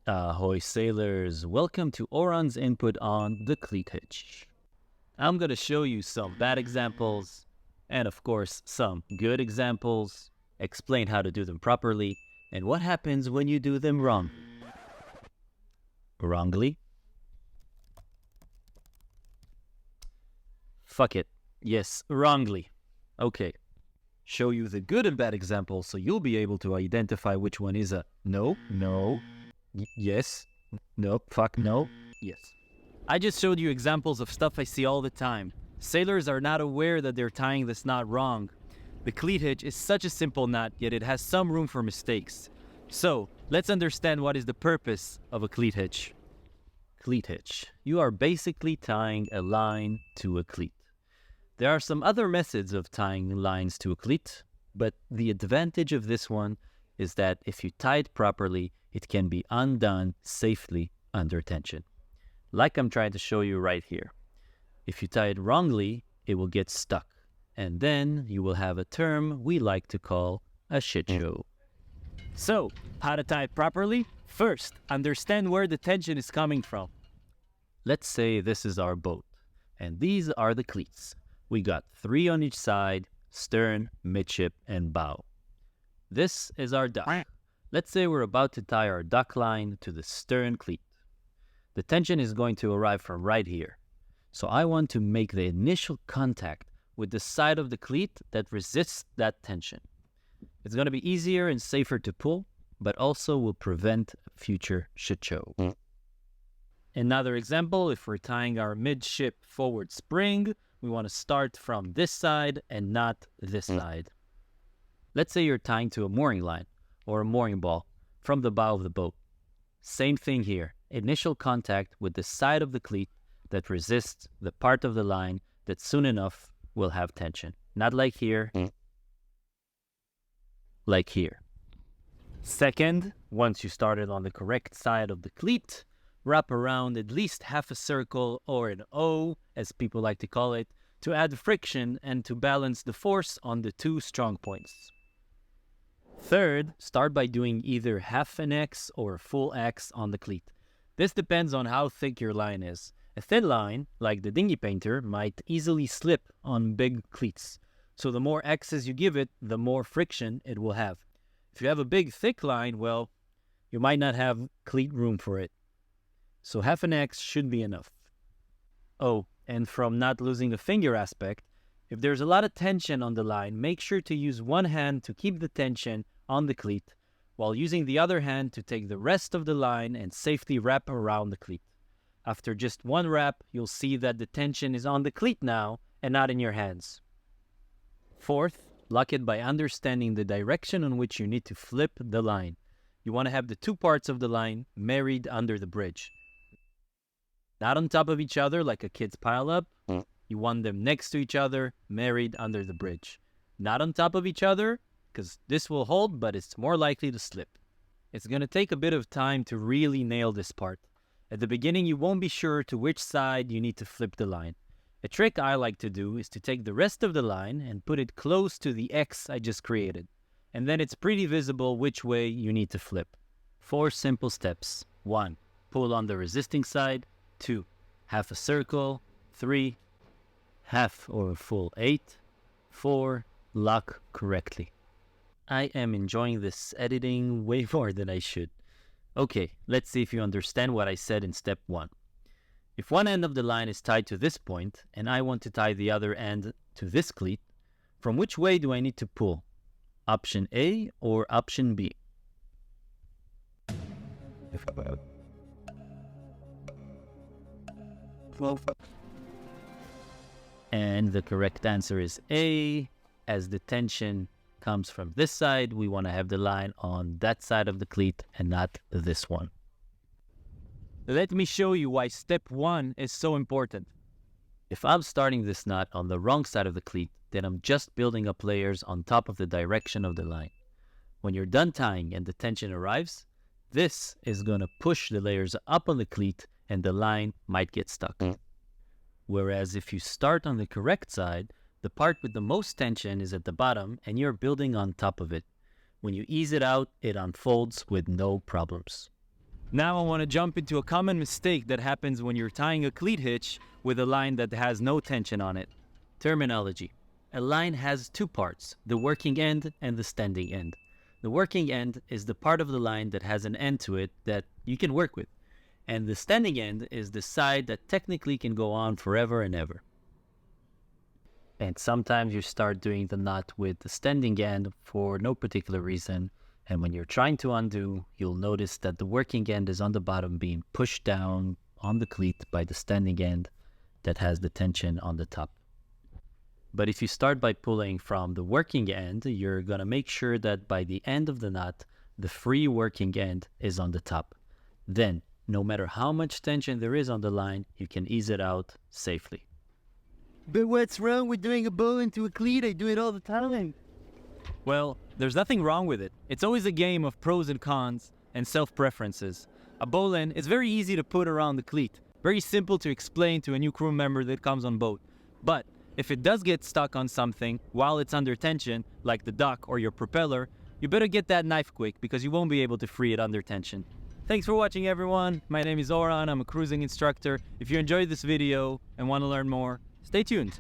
Ahoy sailors, welcome to Oran's input on the Cleat Hitch. I'm going to show you some bad examples, and of course some good examples, explain how to do them properly, and what happens when you do them wrong. Wrongly? Fuck it. Yes, wrongly. Okay. Show you the good and bad examples so you'll be able to identify which one is a no, yes, no, fuck, no, yes. I just showed you examples of stuff I see all the time. Sailors are not aware that they're tying this knot wrong. The cleat hitch is such a simple knot, yet it has some room for mistakes. So, let's understand what is the purpose of a cleat hitch. Cleat hitch. You are basically tying a line to a cleat. There are some other methods of tying lines to a cleat, but the advantage of this one is that if you tie it properly, it can be undone safely under tension. Like I'm trying to show you right here. If you tie it wrongly, it will get stuck, and then you will have a term we like to call a shit show. So, how to tie it properly? First, understand where the tension is coming from. Let's say this is our boat, and these are the cleats. We got 3 on each side, stern, midship, and bow. This is our dock. Let's say we're about to tie our dock line to the stern cleat. The tension is going to arrive from right here. So I want to make the initial contact with the side of the cleat that resists that tension. It's going to be easier and safer to pull, but also will prevent a future shit show. Another example, if we're tying our midship forward spring, we want to start from this side and not this side. Let's say you're tying to a mooring line or a mooring ball from the bow of the boat. Same thing here. Initial contact with the side of the cleat that resists the part of the line that soon enough will have tension. Not like here, like here. Second, once you started on the correct side of the cleat, wrap around at least half a circle or an O, as people like to call it, to add friction and to balance the force on the 2 strong points. Third, start by doing either half an X or a full X on the cleat. This depends on how thick your line is. A thin line, like the dinghy painter, might easily slip on big cleats. So the more X's you give it, the more friction it will have. If you have a big thick line, well, you might not have cleat room for it. So half an X should be enough. Oh, and from not losing the finger aspect, if there's a lot of tension on the line, make sure to use one hand to keep the tension on the cleat, while using the other hand to take the rest of the line and safely wrap around the cleat. After just one wrap, you'll see that the tension is on the cleat now and not in your hands. Fourth, lock it by understanding the direction on which you need to flip the line. You want to have the 2 parts of the line married under the bridge. Not on top of each other like a kid's pile-up. You want them next to each other, married under the bridge. Not on top of each other, because this will hold, but it's more likely to slip. It's going to take a bit of time to really nail this part. At the beginning, you won't be sure to which side you need to flip the line. A trick I like to do is to take the rest of the line and put it close to the X I just created. And then it's pretty visible which way you need to flip. 4 simple steps. 1. Pull on the resisting side. 2. Half a circle. 3. Half or a full 8. 4. Lock correctly. I am enjoying this editing way more than I should. Okay, let's see if you understand what I said in step 1. If one end of the line is tied to this point, and I want to tie the other end to this cleat, from which way do I need to pull? Option A or option B? And the correct answer is A. As the tension comes from this side, we want to have the line on that side of the cleat and not this one. Let me show you why step 1 is so important. If I'm starting this knot on the wrong side of the cleat, then I'm just building up layers on top of the direction of the line. When you're done tying and the tension arrives, this is going to push the layers up on the cleat and the line might get stuck. Whereas if you start on the correct side, the part with the most tension is at the bottom and you're building on top of it. When you ease it out, it unfolds with no problems. Now I want to jump into a common mistake that happens when you're tying a cleat hitch with a line that has no tension on it. Terminology. A line has two parts, the working end and the standing end. The working end is the part of the line that has an end to it that you can work with. And the standing end is the side that technically can go on forever and ever. And sometimes you start doing the knot with the standing end for no particular reason. And when you're trying to undo, you'll notice that the working end is on the bottom being pushed down on the cleat by the standing end that has the tension on the top. But if you start by pulling from the working end, you're going to make sure that by the end of the knot, the free working end is on the top. Then, no matter how much tension there is on the line, you can ease it out safely. But what's wrong with doing a bowline to a cleat? I do it all the time. Well, there's nothing wrong with it. It's always a game of pros and cons and self-preferences. A bowline is very easy to put around the cleat. Very simple to explain to a new crew member that comes on boat. But if it does get stuck on something while it's under tension, like the dock or your propeller, you better get that knife quick because you won't be able to free it under tension. Thanks for watching, everyone. My name is Oran. I'm a cruising instructor. If you enjoyed this video and want to learn more, stay tuned.